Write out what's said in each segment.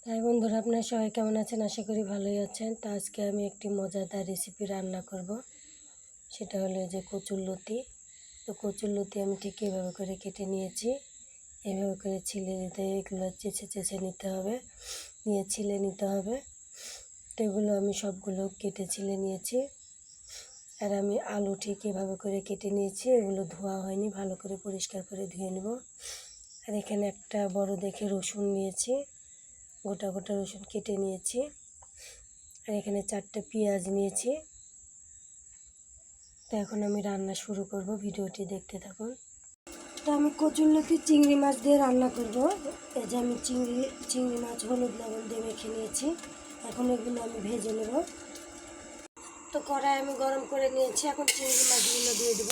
তাই বন্ধুরা, আপনারা সবাই কেমন আছেন? আশা করি ভালোই আছেন। তো আজকে আমি একটি মজাদার রেসিপি রান্না করব। সেটা হলো যে কচুরলতি। তো কচুরলতি আমি ঠিক এভাবে করে কেটে নিয়েছি। এভাবে করে ছিলে নিতে, এগুলো চেঁচে নিতে হবে, নিয়ে ছিলে নিতে হবে। তো এগুলো আমি সবগুলো কেটে ছিলে নিয়েছি। আর আমি আলু ঠিক এভাবে করে কেটে নিয়েছি। এগুলো ধোয়া হয়নি, ভালো করে পরিষ্কার করে ধুয়ে নেব। আর এখানে একটা বড় দেখে রসুন নিয়েছি, গোটা গোটা রসুন কেটে নিয়েছি। আর এখানে 4টে পেঁয়াজ নিয়েছি। তো এখন আমি রান্না শুরু করব, ভিডিওটি দেখতে থাকুন। তো আমি কচুরলতি চিংড়ি মাছ দিয়ে রান্না করব। এই যে আমি চিংড়ি মাছ হলুদ লবণ দিয়ে মেখে নিয়েছি। এখন এগুলো আমি ভেজে নেব। তো কড়াই আমি গরম করে নিয়েছি, এখন চিংড়ি মাছগুলো দিয়ে দেব।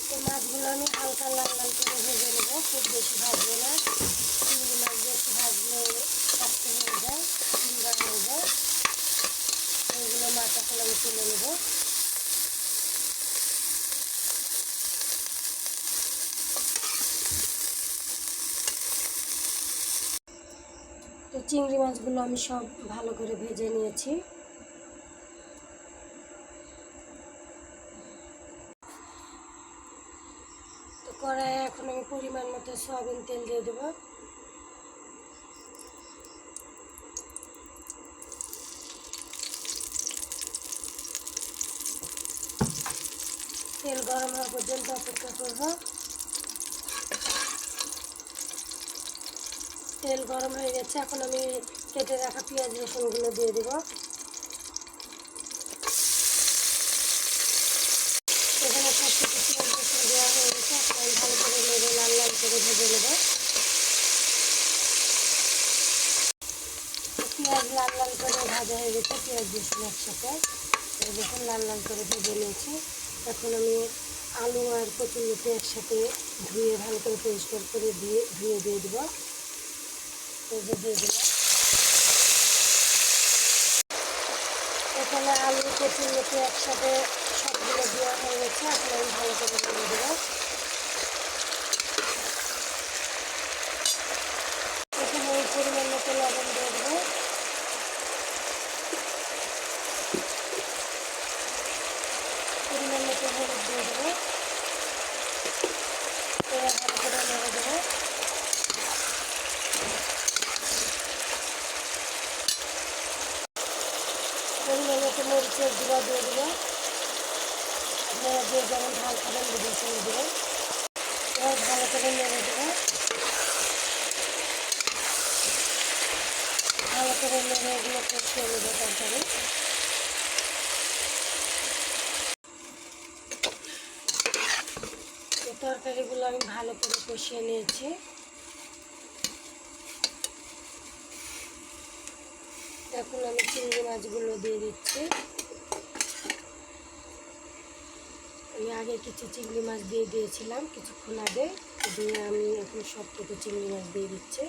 তো মাছগুলো আমি হালকা লাল লাল করে ভেজে নেব, খুব বেশি ভাজবো না। চিংড়ি মাছ বেশি ভাজলে শক্ত হয়ে যায়, চিংড়া হয়ে যায়। এগুলো মাছ এখন আমি তুলে নেব। তো চিংড়ি মাছগুলো আমি সব ভালো করে ভেজে নিয়েছি। তো কড়াইয়ে এখন আমি পরিমাণ মতো সয়াবিন তেল দিয়ে দেবো। তেল গরম হওয়া পর্যন্ত অপেক্ষা করব। তেল গরম হয়ে গেছে, এখন আমি কেটে রাখা পেঁয়াজ রসুনগুলো দিয়ে দেবো। এখানে সব কিছু পেঁয়াজ রসুন দেওয়া হয়ে গেছে, এখন আমি ভালো করে নেড়ে লাল লাল করে ভেজে নেব। পেঁয়াজ লাল লাল করে ভাজা হয়ে গেছে, পেঁয়াজ রসুন একসাথে দেখুন লাল লাল করে ভেজে নিয়েছি। এখন আমি আলু আর কচুরলতি একসাথে ধুয়ে ভালো করে পরিষ্কার করে ধুয়ে দিয়ে দেবো। দিয়ে দিলাম। এখানে আলু কচুরলতি একসাথে সবগুলো দেওয়া হয়ে গেছে, এখন আমি ভালো করে নেড়ে দেবো। এখানে ওই পরিমাণ মতো লবণ দিয়ে দেবো। পরিমাণ মতো হলুদ দিয়ে দেবো। এবার ভালো করে নেড়ে দেবো। পরিমাণ মতো মরিচের গুঁড়া দিয়ে দেবো। আপনারা যে যেমন ঝাল খাবেন বুঝে শুনে দেবেন। এবার ভালো করে নেড়ে দেবো। ভালো করে নেড়ে এগুলো কষিয়ে নেবো তরকারি। তরকারিগুলো আমি ভালো করে কষিয়ে নিয়েছি। এখন আমি চিংড়ি মাছগুলো দিয়ে দিচ্ছি। আমি আগে কিছু চিংড়ি মাছ দিয়ে দিয়েছিলাম কিছুক্ষণ আগে, দিয়ে আমি এখন সবটুকু চিংড়ি মাছ দিয়ে দিচ্ছি।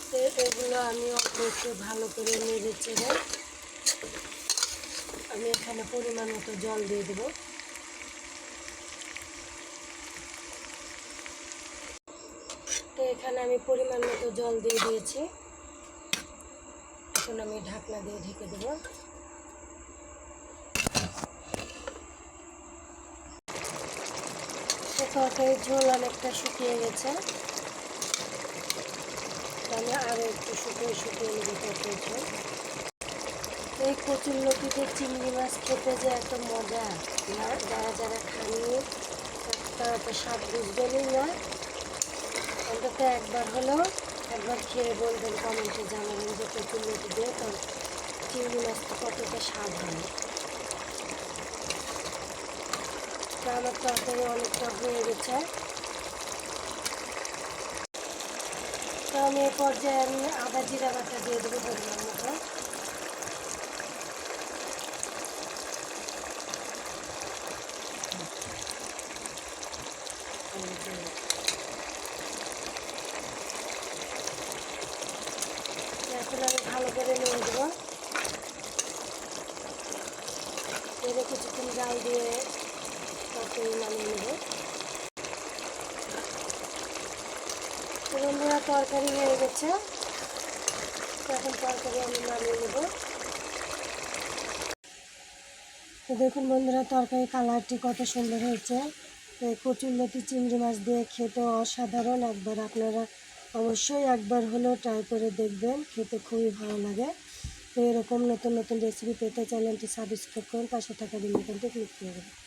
তো এগুলো আমি অল্প একটু ভালো করে নেড়ে চেড়ে আমি এখানে পরিমাণ মতো জল দিয়ে দেবো। তো এখানে আমি পরিমাণ মতো জল দিয়ে দিয়েছি। এখন আমি ঢাকনা দিয়ে ঢেকে দেবো। তরকারির ঝোল অনেকটা শুকিয়ে গেছে, আমি আরও একটু শুকিয়ে নেব তরকারির ঝোল। এই কচুরলতিতে চিংড়ি মাছ খেতে যে এত মজা, যারা যারা খাননি তারা তো স্বাদ বুঝবেনই না। অন্তত একবার খেয়ে বলবেন, কমেন্টে জানাবেন যে কচুরলতি দিয়ে চিংড়ি মাছটা কতটা স্বাদ হয়। তো আমার তরকারি অনেকটা হয়ে গেছে। তো আমি এই পর্যায়ে আদা জিরা বাটা দিয়ে দেবো পরিমাণ মতো। এখন আমি ভালো করে নিয়ে দেবো। এর কিছুক্ষণ জাল দিয়ে মতোই নামিয়ে নেব। তো বন্ধুরা তরকারি হয়ে গেছে, এখন তরকারি আমি নামিয়ে নেব। তো দেখুন বন্ধুরা তরকারি কালারটি কত সুন্দর হয়েছে। তো কচুরলতি চিংড়ি মাছ দিয়ে খেতে অসাধারণ, আপনারা অবশ্যই একবার হলেও ট্রাই করে দেখবেন, খেতে খুবই ভালো লাগে। তো এরকম নতুন নতুন রেসিপি পেতে চ্যানেলটি সাবস্ক্রাইব করুন, পাশে থাকা বেল আইকনটি ক্লিক করে দেবেন।